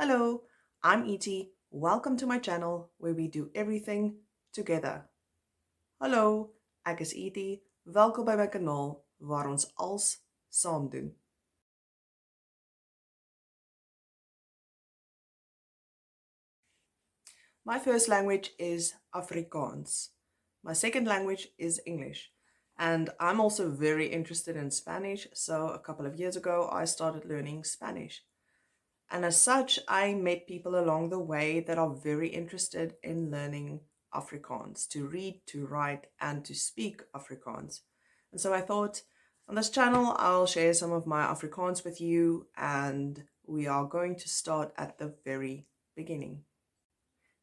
Hello, I'm Eti. Welcome to my channel where we do everything together. Hallo, ek is Eti. Welkom by my kanaal waar ons als saam doen. My first language is Afrikaans. My second language is English. And I'm also very interested in Spanish, so a couple of years ago I started learning Spanish. And as such, I met people along the way that are very interested in learning Afrikaans, to read, to write, and to speak Afrikaans. And so I thought, on this channel, I'll share some of my Afrikaans with you, and we are going to start at the very beginning.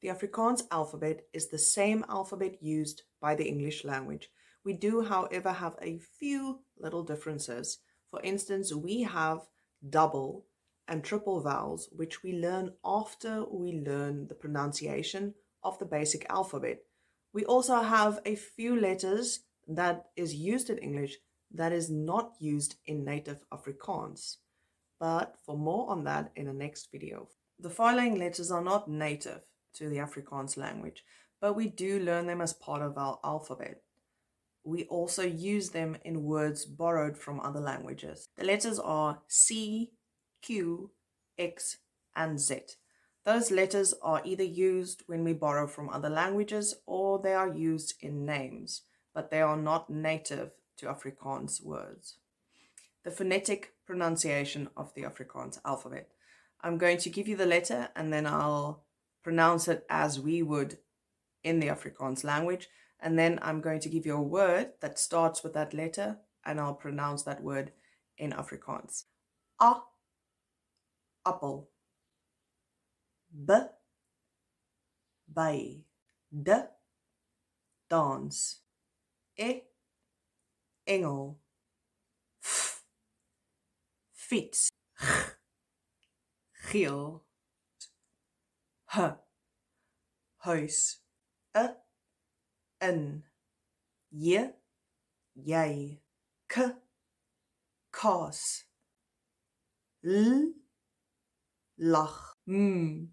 The Afrikaans alphabet is the same alphabet used by the English language. We do, however, have a few little differences. For instance, we have double and triple vowels, which we learn after we learn the pronunciation of the basic alphabet. We also have a few letters that is used in English that is not used in native Afrikaans. But for more on that in the next video. The following letters are not native to the Afrikaans language, but we do learn them as part of our alphabet. We also use them in words borrowed from other languages. The letters are C, Q, X, and Z. Those letters are either used when we borrow from other languages or they are used in names, but they are not native to Afrikaans words. The phonetic pronunciation of the Afrikaans alphabet. I'm going to give you the letter and then I'll pronounce it as we would in the Afrikaans language. And then I'm going to give you a word that starts with that letter and I'll pronounce that word in Afrikaans. A, appel. B, by. D, dans. E, engel. F, fiets. G, geel. H, huis. In. J, jy. K, kaas. L, lag. M,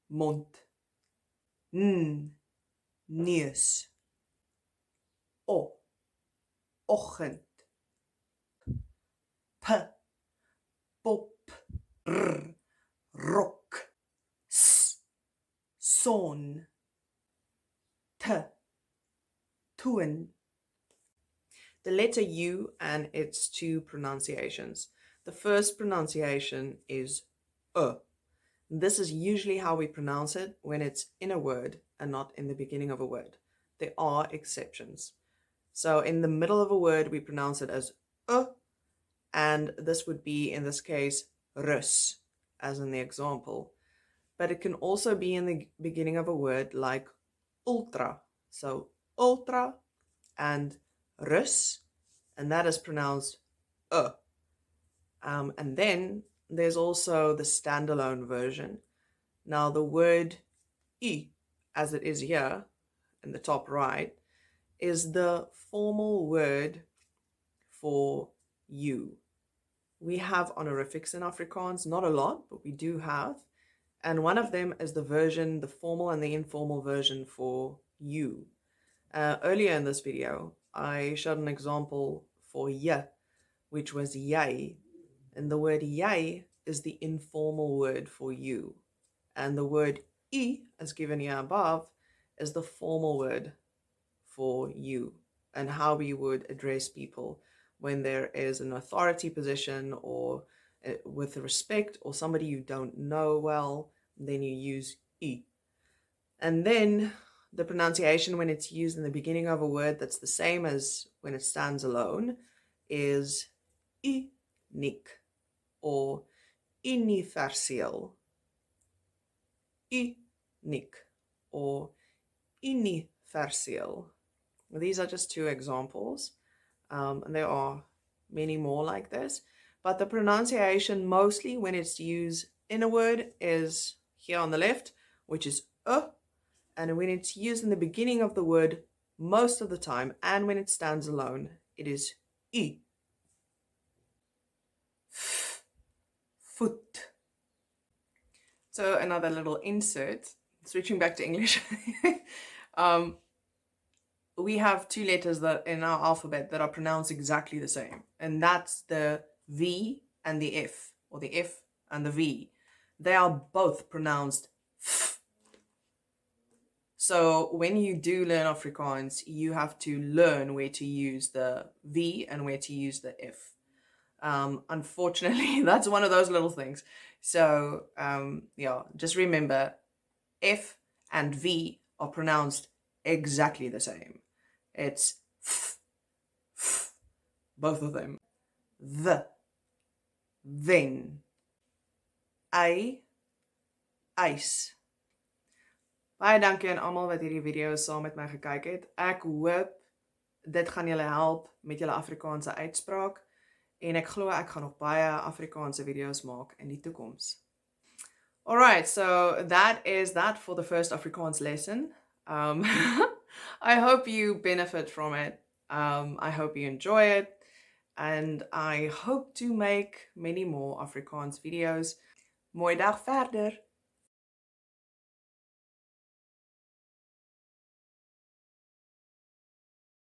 mond. N, neus. O, oggend. P, pop. R, rok. S, son. T, toon. The letter U and its two pronunciations. The first pronunciation is This is usually how we pronounce it when it's in a word and not in the beginning of a word. There are exceptions. So in the middle of a word, we pronounce it as and this would be, in this case, rus, as in the example. But it can also be in the beginning of a word like ultra. So ultra and rus, and that is pronounced and then there's also the standalone version. Now the word I, as it is here in the top right, is the formal word for you. We have honorifics in Afrikaans, not a lot, but we do have. And one of them is the version, the formal and the informal version for you. Earlier in this video, I showed an example for jy, which was jy. And the word jy is the informal word for you. And the word I, as given here above, is the formal word for you and how we would address people when there is an authority position or with respect or somebody you don't know well, then you use I. And then the pronunciation when it's used in the beginning of a word that's the same as when it stands alone is nik or universeel. Nik or universeel. These are just two examples, and there are many more like this. But the pronunciation mostly when it's used in a word is here on the left, which is and when it's used in the beginning of the word most of the time, and when it stands alone, it is I. Foot. So another little insert, switching back to English. um, we have two letters that in our alphabet that are pronounced exactly the same, and that's the V and the F, or the F and the V. They are both pronounced F. So when you do learn Afrikaans, you have to learn where to use the V and where to use the F. Unfortunately, that's one of those little things. So yeah, just remember F and V are pronounced exactly the same. It's f, f, both of them. Then, ys. Baie dankie aan almal wat hierdie video saam met my gekyk het. Ek hoop dit gaan julle help met julle Afrikaanse uitspraak en ek glo ek gaan nog baie Afrikaanse video's maak in die toekoms. Alright, so that is that for the first Afrikaans lesson. I hope you benefit from it. I hope you enjoy it. And I hope to make many more Afrikaans videos. Mooi dag verder!